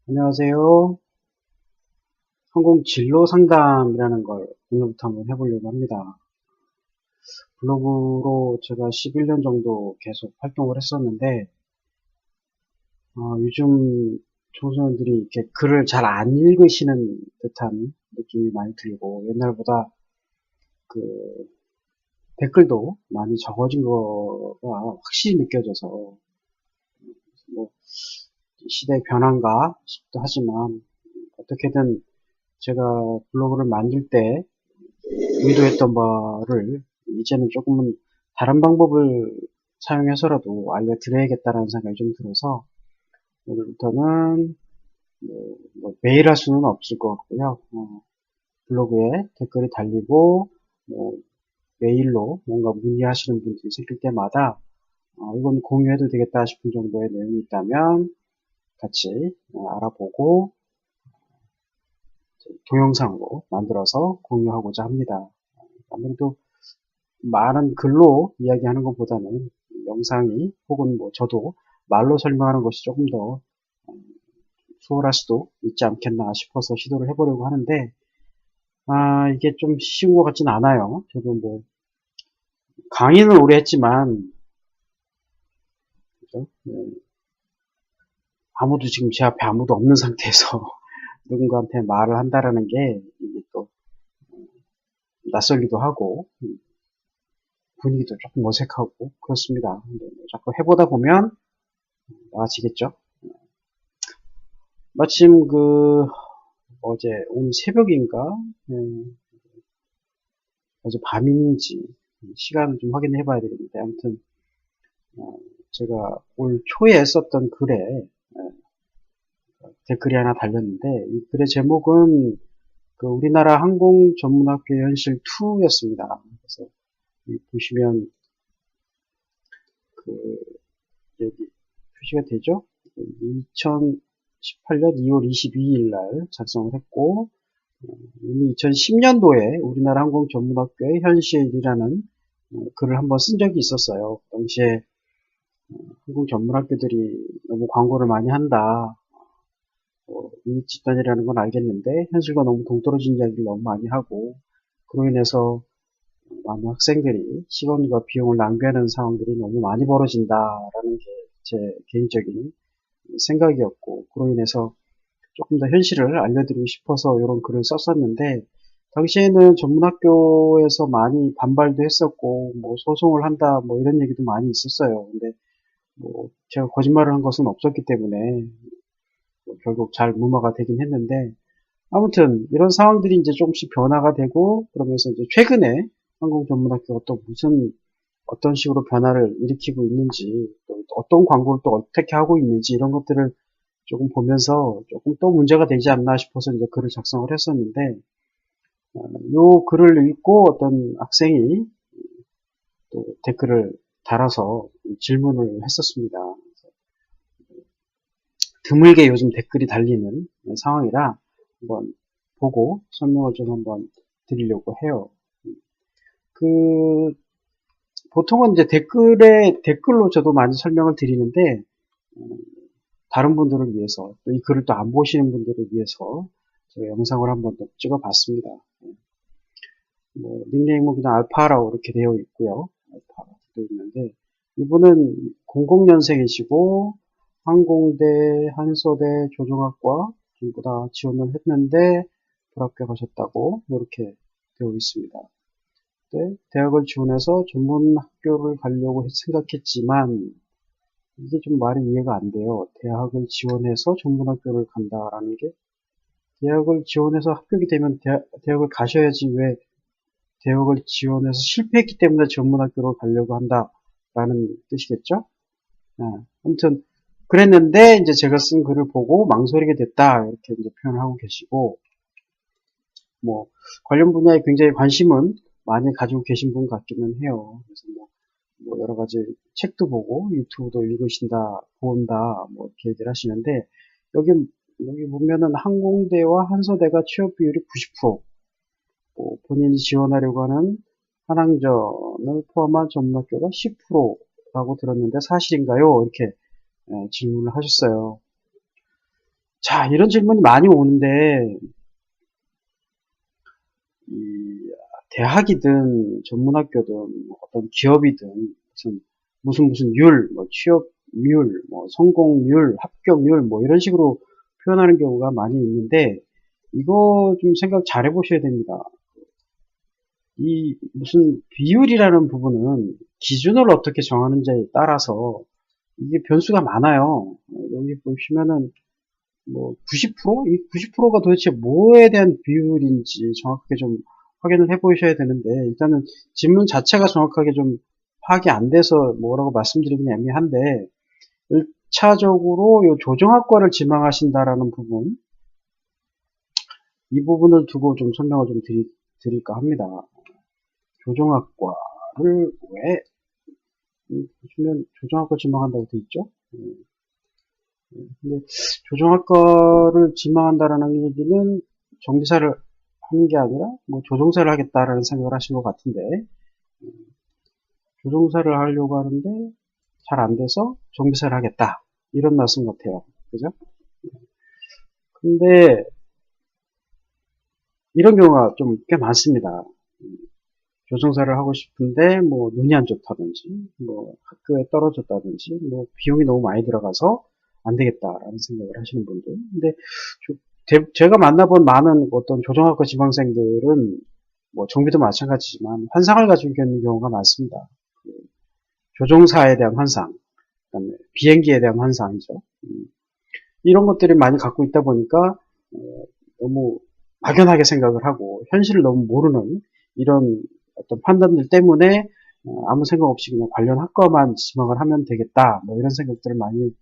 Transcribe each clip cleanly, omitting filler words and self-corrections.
안녕하세요. 항공 진로 상담이라는 걸 오늘부터 한번 해보려고 합니다. 블로그로 제가 11년 정도 계속 활동을 했었는데, 요즘 청소년들이 이렇게 글을 잘 안 읽으시는 듯한 느낌이 많이 들고, 옛날보다 그 댓글도 많이 적어진 거가 확실히 느껴져서, 뭐, 시대의 변화인가 싶기도 하지만, 어떻게든 제가 블로그를 만들 때 의도했던 바를 이제는 조금은 다른 방법을 사용해서라도 알려드려야겠다라는 생각이 좀 들어서 오늘부터는 매일 할 수는 없을 것 같고요. 블로그에 댓글이 달리고 뭐 메일로 뭔가 문의하시는 분들이 생길 때마다 이건 공유해도 되겠다 싶은 정도의 내용이 있다면 같이 알아보고 동영상으로 만들어서 공유하고자 합니다. 아무래도 많은 글로 이야기하는 것보다는 영상이 혹은 뭐 저도 말로 설명하는 것이 조금 더 수월할 수도 있지 않겠나 싶어서 시도를 해보려고 하는데 이게 좀 쉬운 것 같진 않아요. 저도 뭐 강의는 오래 했지만 그죠? 아무도 지금 제 앞에 아무도 없는 상태에서 누군가한테 말을 한다라는 게 이게 또 낯설기도 하고 분위기도 조금 어색하고 그렇습니다. 근데 뭐 자꾸 해보다 보면 나아지겠죠. 마침 어제 오늘 새벽인가 어제 밤인지 시간을 좀 확인해 봐야 되겠는데 아무튼 어, 제가 올 초에 썼던 글에 댓글이 하나 달렸는데 이 글의 제목은 그 우리나라 항공 전문학교 현실 2였습니다. 그래서 보시면 그 여기 표시가 되죠? 2018년 2월 22일 날 작성을 했고 이미 2010년도에 우리나라 항공 전문학교의 현실이라는 글을 한번 쓴 적이 있었어요. 그 당시에 한국 전문학교들이 너무 광고를 많이 한다. 이익 집단이라는 건 알겠는데 현실과 너무 동떨어진 이야기를 너무 많이 하고 그로 인해서 많은 학생들이 시간과 비용을 낭비하는 상황들이 너무 많이 벌어진다라는 게 제 개인적인 생각이었고 그로 인해서 조금 더 현실을 알려드리고 싶어서 이런 글을 썼었는데 당시에는 전문학교에서 많이 반발도 했었고 뭐 소송을 한다 뭐 이런 얘기도 많이 있었어요. 근데 뭐 제가 거짓말을 한 것은 없었기 때문에 뭐 결국 잘 무마가 되긴 했는데 아무튼 이런 상황들이 이제 조금씩 변화가 되고 그러면서 이제 최근에 항공전문학교가 또 무슨 어떤 식으로 변화를 일으키고 있는지 또 어떤 광고를 또 어떻게 하고 있는지 이런 것들을 조금 보면서 조금 또 문제가 되지 않나 싶어서 이제 글을 작성을 했었는데 요 글을 읽고 어떤 학생이 또 댓글을 달아서 질문을 했었습니다. 드물게 요즘 댓글이 달리는 상황이라 한번 보고 설명을 좀 한번 드리려고 해요. 그 보통은 이제 댓글로 저도 많이 설명을 드리는데 다른 분들을 위해서 또 이 글을 또 안 보시는 분들을 위해서 제가 영상을 한번 더 찍어봤습니다. 뭐 닉네임은 그냥 알파라고 이렇게 되어 있고요. 알파 되어 있는데 이분은 00년생이시고 항공대, 한서대, 조종학과 전부 다 지원을 했는데 불합격하셨다고 이렇게 되어 있습니다. 네, 대학을 지원해서 전문 학교를 가려고 생각했지만 이게 좀 말이 이해가 안 돼요. 대학을 지원해서 전문 학교를 간다라는 게 대학을 지원해서 합격이 되면 대학을 가셔야지 왜 대학을 지원해서 실패했기 때문에 전문 학교로 가려고 한다라는 뜻이겠죠? 네, 아무튼 그랬는데 이제 제가 쓴 글을 보고 망설이게 됐다 이렇게 이제 표현을 하고 계시고 뭐 관련 분야에 굉장히 관심은 많이 가지고 계신 분 같기는 해요. 그래서 뭐 여러 가지 책도 보고 유튜브도 읽으신다, 본다, 뭐 이렇게 얘기를 하시는데 여기 보면은 항공대와 한서대가 취업 비율이 90%, 뭐 본인이 지원하려고 하는 한항전을 포함한 전문학교가 10%라고 들었는데 사실인가요? 이렇게 질문을 하셨어요. 자, 이런 질문이 많이 오는데, 이 대학이든 전문학교든 어떤 기업이든 무슨 율, 뭐 취업률, 뭐 성공률, 합격률 뭐 이런 식으로 표현하는 경우가 많이 있는데 이거 좀 생각 잘 해보셔야 됩니다. 이 무슨 비율이라는 부분은 기준을 어떻게 정하는지에 따라서 이게 변수가 많아요. 여기 보시면은 뭐 90%? 이 90%가 도대체 뭐에 대한 비율인지 정확하게 좀 확인을 해 보셔야 되는데 일단은 질문 자체가 정확하게 좀 파악이 안 돼서 뭐라고 말씀드리긴 애매한데 1차적으로 요 조정학과를 지망하신다라는 부분 이 부분을 두고 좀 설명을 좀 드릴까 합니다. 조정학과를 왜 보시면 조정학과 지망한다고 돼 있죠? 근데 조종학과를 지망한다라는 얘기는 정비사를 하는 게 아니라 뭐 조종사를 하겠다라는 생각을 하신 것 같은데 조종사를 하려고 하는데 잘 안 돼서 정비사를 하겠다 이런 말씀 같아요. 그죠? 근데 이런 경우가 좀 꽤 많습니다. 조종사를 하고 싶은데 뭐 눈이 안 좋다든지 뭐 학교에 떨어졌다든지 뭐 비용이 너무 많이 들어가서 안 되겠다라는 생각을 하시는 분들. 근데 제가 만나본 많은 어떤 조종학과 지망생들은 뭐 정비도 마찬가지지만 환상을 가지고 있는 경우가 많습니다. 조종사에 대한 환상, 그다음에 비행기에 대한 환상이죠. 이런 것들을 많이 갖고 있다 보니까 너무 막연하게 생각을 하고 현실을 너무 모르는 이런 어떤 판단들 때문에 아무 생각 없이 그냥 관련 학과만 지망을 하면 되겠다 뭐 이런 생각들을 많이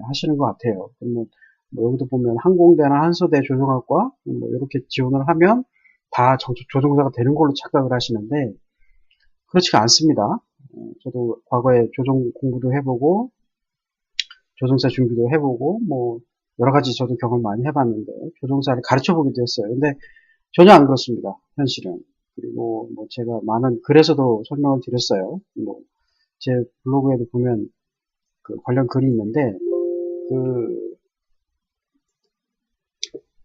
하시는 것 같아요. 뭐 여기도 보면 항공대나 한소대 조종학과 뭐 이렇게 지원을 하면 다 조종사가 되는 걸로 착각을 하시는데 그렇지가 않습니다. 저도 과거에 조종 공부도 해보고 조종사 준비도 해보고 뭐 여러 가지 저도 경험 많이 해봤는데 조종사를 가르쳐 보기도 했어요. 근데 전혀 안 그렇습니다. 현실은. 그리고 뭐 제가 많은 글에서도 설명을 드렸어요. 뭐 제 블로그에도 보면 그 관련 글이 있는데 그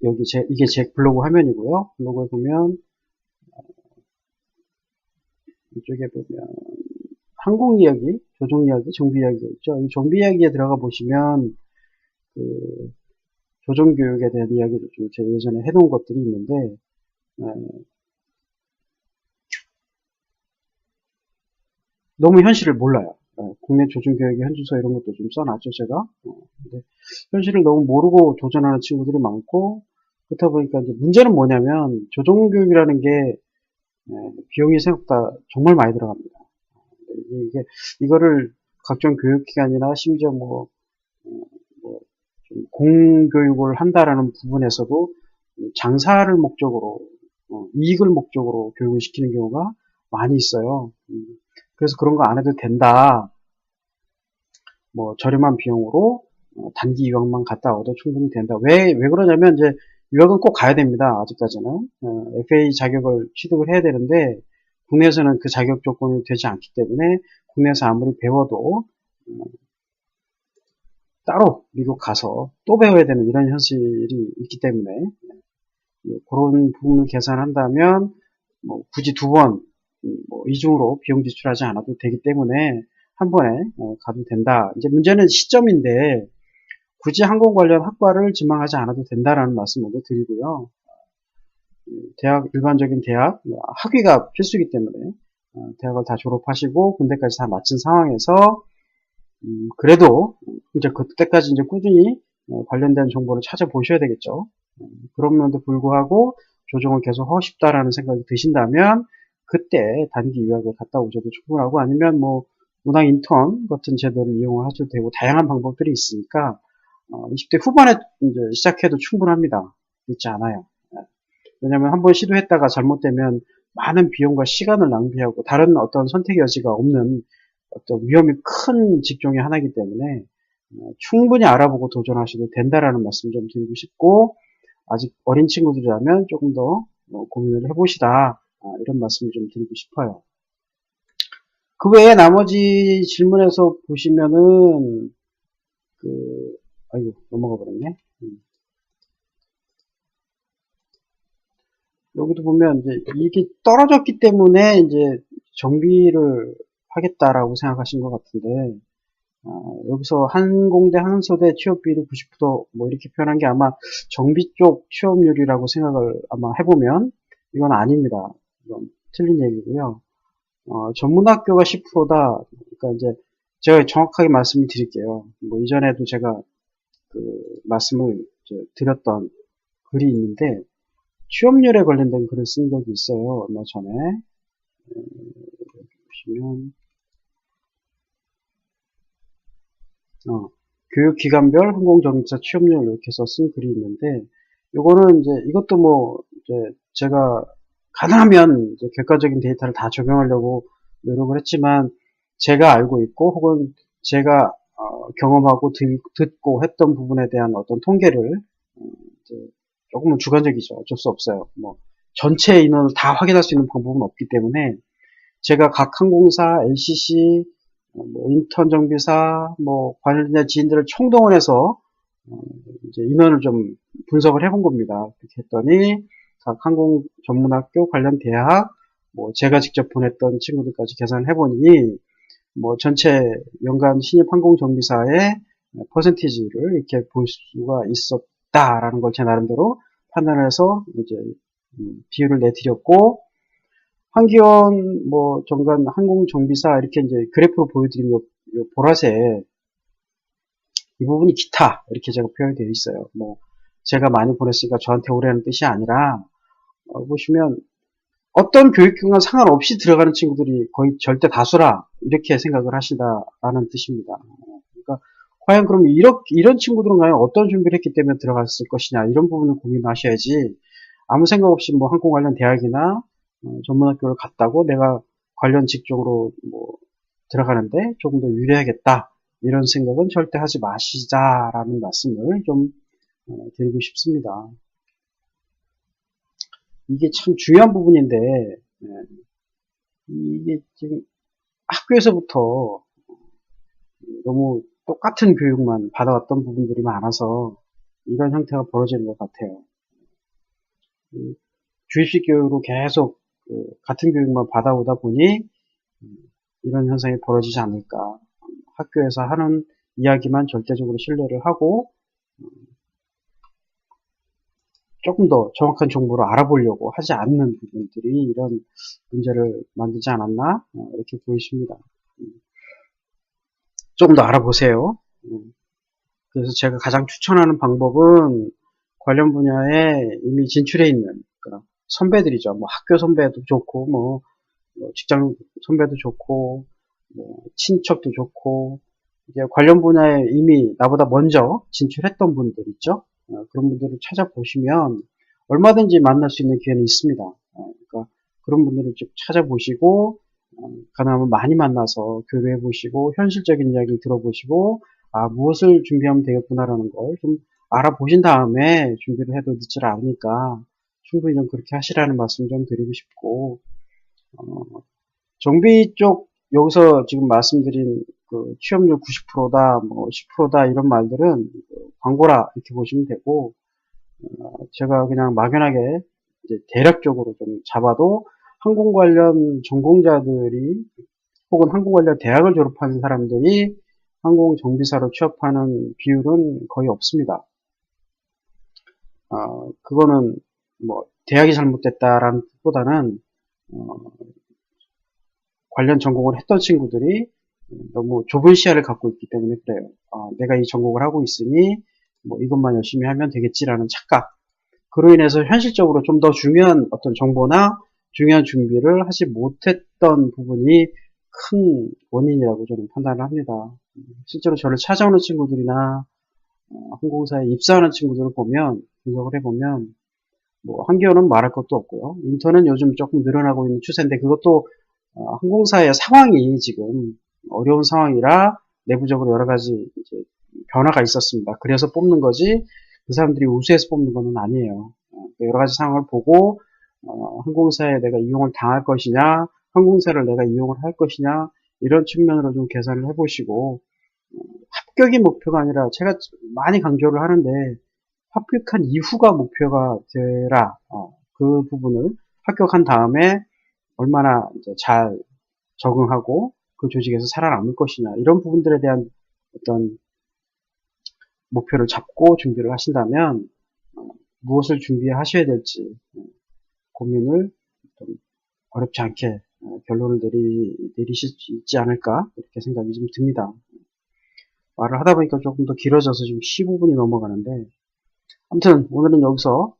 여기 이게 제 블로그 화면이고요. 블로그에 보면 이쪽에 보면 항공 이야기, 조종 이야기, 정비 이야기가 있죠. 이 정비 이야기에 들어가 보시면 그 조종 교육에 대한 이야기도 좀 제가 예전에 해놓은 것들이 있는데 너무 현실을 몰라요. 국내 조종 교육의 현주소 이런 것도 좀 써놨죠 제가. 근데 현실을 너무 모르고 도전하는 친구들이 많고 그렇다 보니까 이제 문제는 뭐냐면 조종 교육이라는 게 비용이 생각보다 정말 많이 들어갑니다. 이거를 각종 교육기관이나 심지어 뭐 공교육을 한다라는 부분에서도 장사를 목적으로 이익을 목적으로 교육을 시키는 경우가 많이 있어요. 그래서 그런 거 안 해도 된다. 뭐 저렴한 비용으로 단기 유학만 갔다 와도 충분히 된다. 왜 그러냐면 이제 유학은 꼭 가야 됩니다. 아직까지는 FA 자격을 취득을 해야 되는데 국내에서는 그 자격 조건이 되지 않기 때문에 국내에서 아무리 배워도 따로 미국 가서 또 배워야 되는 이런 현실이 있기 때문에 그런 부분을 계산한다면 뭐 굳이 두 번, 뭐 이중으로 비용 지출하지 않아도 되기 때문에 한 번에 가도 된다. 이제 문제는 시점인데 굳이 항공 관련 학과를 지망하지 않아도 된다라는 말씀 먼저 드리고요. 일반적인 대학 학위가 필수이기 때문에 대학을 다 졸업하시고 군대까지 다 마친 상황에서 그래도 이제 그때까지 이제 꾸준히 관련된 정보를 찾아보셔야 되겠죠. 그럼에도 불구하고 조정을 계속 하고 싶다라는 생각이 드신다면 그때 단기 유학을 갔다 오셔도 충분하고 아니면 뭐 문학 인턴 같은 제도를 이용하셔도 되고 다양한 방법들이 있으니까 20대 후반에 이제 시작해도 충분합니다. 늦지 않아요. 왜냐하면 한번 시도했다가 잘못되면 많은 비용과 시간을 낭비하고 다른 어떤 선택 여지가 없는 어떤 위험이 큰 직종의 하나이기 때문에 충분히 알아보고 도전하셔도 된다라는 말씀 좀 드리고 싶고 아직 어린 친구들이라면 조금 더 고민을 해보시다 이런 말씀을 좀 드리고 싶어요. 그 외에 나머지 질문에서 보시면은 아이고 넘어가 버렸네. 여기도 보면 이제 이게 떨어졌기 때문에 이제 정비를 하겠다라고 생각하신 것 같은데, 여기서 항공대 항소대 취업비율이 90%뭐 이렇게 표현한 게 아마 정비 쪽 취업률이라고 생각을 아마 해보면 이건 아닙니다. 이건 틀린 얘기고요. 전문학교가 10%다. 그러니까 이제 제가 정확하게 말씀을 드릴게요. 뭐 이전에도 제가 그 말씀을 드렸던 글이 있는데 취업률에 관련된 글을 쓴 적이 있어요. 얼마 전에. 보시면 교육기관별 항공정비사 취업률 이렇게 해서 쓴 글이 있는데, 요거는 이제 이것도 뭐 이제 제가 가능하면 이제 객관적인 데이터를 다 적용하려고 노력을 했지만, 제가 알고 있고 혹은 제가 경험하고 듣고 했던 부분에 대한 어떤 통계를 이제 조금은 주관적이죠. 어쩔 수 없어요. 뭐 전체 인원을 다 확인할 수 있는 방법은 없기 때문에 제가 각 항공사, LCC, 뭐 인턴 정비사, 뭐 관련 지인들을 총동원해서 이제 인원을 좀 분석을 해본 겁니다. 그렇게 했더니 각 항공 전문학교 관련 대학, 뭐 제가 직접 보냈던 친구들까지 계산을 해보니 뭐 전체 연간 신입 항공 정비사의 퍼센티지를 이렇게 볼 수가 있었다라는 걸 제 나름대로 판단을 해서 이제 비율을 내드렸고, 한기원 뭐 정관 항공 정비사 이렇게 이제 그래프로 보여드리면 요 보라색 이 부분이 기타 이렇게 제가 표현이 되어 있어요. 뭐 제가 많이 보냈으니까 저한테 오라는 뜻이 아니라 보시면 어떤 교육기관 상관없이 들어가는 친구들이 거의 절대 다수라 이렇게 생각을 하신다라는 뜻입니다. 그러니까 과연 그럼 이런 친구들은 과연 어떤 준비를 했기 때문에 들어갔을 것이냐 이런 부분을 고민하셔야지, 아무 생각 없이 뭐 항공 관련 대학이나 전문학교를 갔다고 내가 관련 직종으로 뭐 들어가는데 조금 더 유리하겠다 이런 생각은 절대 하지 마시자라는 말씀을 좀 드리고 싶습니다. 이게 참 중요한 부분인데 이게 지금 학교에서부터 너무 똑같은 교육만 받아왔던 부분들이 많아서 이런 형태가 벌어지는 것 같아요. 주입식 교육으로 계속 같은 교육만 받아오다 보니 이런 현상이 벌어지지 않을까. 학교에서 하는 이야기만 절대적으로 신뢰를 하고 조금 더 정확한 정보를 알아보려고 하지 않는 부분들이 이런 문제를 만들지 않았나 이렇게 보이십니다. 조금 더 알아보세요. 그래서 제가 가장 추천하는 방법은 관련 분야에 이미 진출해 있는 그러니까 선배들이죠. 뭐 학교 선배도 좋고 뭐 직장 선배도 좋고 뭐 친척도 좋고 이제 관련 분야에 이미 나보다 먼저 진출했던 분들 있죠. 그런 분들을 찾아보시면 얼마든지 만날 수 있는 기회는 있습니다. 그러니까 그런 분들을 쭉 찾아보시고 가능하면 많이 만나서 교류해 보시고 현실적인 이야기를 들어보시고 무엇을 준비하면 되겠구나라는 걸 좀 알아보신 다음에 준비를 해도 늦지 않으니까 충분히 좀 그렇게 하시라는 말씀 좀 드리고 싶고, 정비 쪽 여기서 지금 말씀드린 그 취업률 90%다, 뭐 10%다 이런 말들은 광고라 이렇게 보시면 되고, 제가 그냥 막연하게 이제 대략적으로 좀 잡아도 항공 관련 전공자들이 혹은 항공 관련 대학을 졸업한 사람들이 항공 정비사로 취업하는 비율은 거의 없습니다. 그거는 뭐 대학이 잘못됐다라는 뜻보다는 관련 전공을 했던 친구들이 너무 좁은 시야를 갖고 있기 때문에 그래요. 내가 이 전공을 하고 있으니 뭐 이것만 열심히 하면 되겠지라는 착각. 그로 인해서 현실적으로 좀 더 중요한 어떤 정보나 중요한 준비를 하지 못했던 부분이 큰 원인이라고 저는 판단을 합니다. 실제로 저를 찾아오는 친구들이나 항공사에 입사하는 친구들을 보면 분석을 해보면 뭐 한기원은 말할 것도 없고요. 인턴은 요즘 조금 늘어나고 있는 추세인데 그것도 항공사의 상황이 지금 어려운 상황이라 내부적으로 여러 가지 이제 변화가 있었습니다. 그래서 뽑는 거지 그 사람들이 우수해서 뽑는 것은 아니에요. 여러 가지 상황을 보고 항공사에 내가 이용을 당할 것이냐, 항공사를 내가 이용을 할 것이냐 이런 측면으로 좀 계산을 해보시고 합격이 목표가 아니라 제가 많이 강조를 하는데 합격한 이후가 목표가 되라. 그 부분을 합격한 다음에 얼마나 이제 잘 적응하고 그 조직에서 살아남을 것이냐, 이런 부분들에 대한 어떤 목표를 잡고 준비를 하신다면 무엇을 준비하셔야 될지 고민을 좀 어렵지 않게 결론을 내리실 수 있지 않을까, 이렇게 생각이 좀 듭니다. 말을 하다 보니까 조금 더 길어져서 지금 15분이 넘어가는데, 아무튼 오늘은 여기서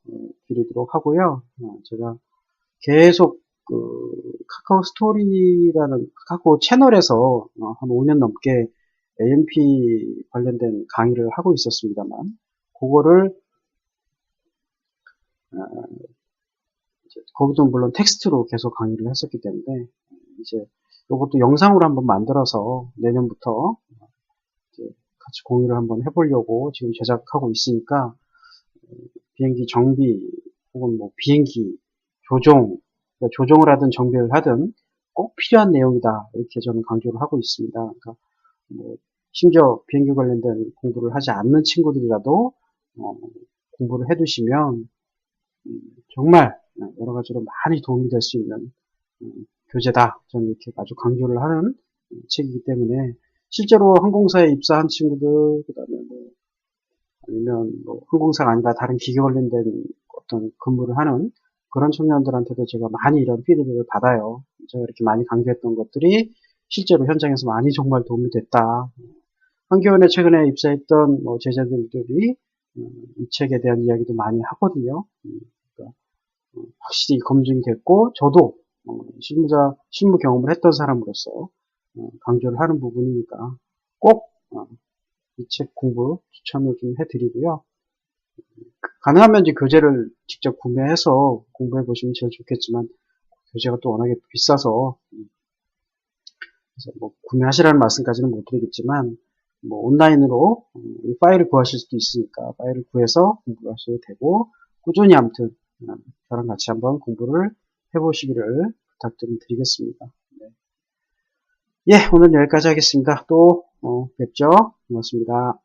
드리도록 하고요. 제가 계속 카카오 스토리라는 카카오 채널에서 한 5년 넘게 AMP 관련된 강의를 하고 있었습니다만, 그거를 거기도 물론 텍스트로 계속 강의를 했었기 때문에 이제 이것도 영상으로 한번 만들어서 내년부터 이제 같이 공유를 한번 해보려고 지금 제작하고 있으니까, 비행기 정비 혹은 뭐 비행기 조종, 그러니까 조종을 하든 정비를 하든 꼭 필요한 내용이다, 이렇게 저는 강조를 하고 있습니다. 그러니까 뭐 심지어 비행기 관련된 공부를 하지 않는 친구들이라도 공부를 해두시면 정말 여러 가지로 많이 도움이 될 수 있는 교재다, 저는 이렇게 아주 강조를 하는 책이기 때문에, 실제로 항공사에 입사한 친구들, 그다음에 뭐 아니면 뭐 항공사가 아니라 다른 기계 관련된 어떤 근무를 하는 그런 청년들한테도 제가 많이 이런 피드백을 받아요. 제가 이렇게 많이 강조했던 것들이 실제로 현장에서 많이 정말 도움이 됐다. 한교원에 최근에 입사했던 뭐 제자들이 이 책에 대한 이야기도 많이 하거든요. 그러니까 확실히 검증이 됐고, 저도 실무 경험을 했던 사람으로서 강조를 하는 부분이니까 꼭 이 책 공부 추천을 좀 해드리고요. 가능하면 이제 교재를 직접 구매해서 공부해 보시면 제일 좋겠지만, 교재가 또 워낙에 비싸서 그래서 뭐 구매하시라는 말씀까지는 못 드리겠지만, 뭐 온라인으로 파일을 구하실 수도 있으니까 파일을 구해서 공부하셔도 되고, 꾸준히 아무튼 저랑 같이 한번 공부를 해보시기를 부탁드리겠습니다. 네. 예, 오늘 여기까지 하겠습니다. 또 뵙죠. 고맙습니다.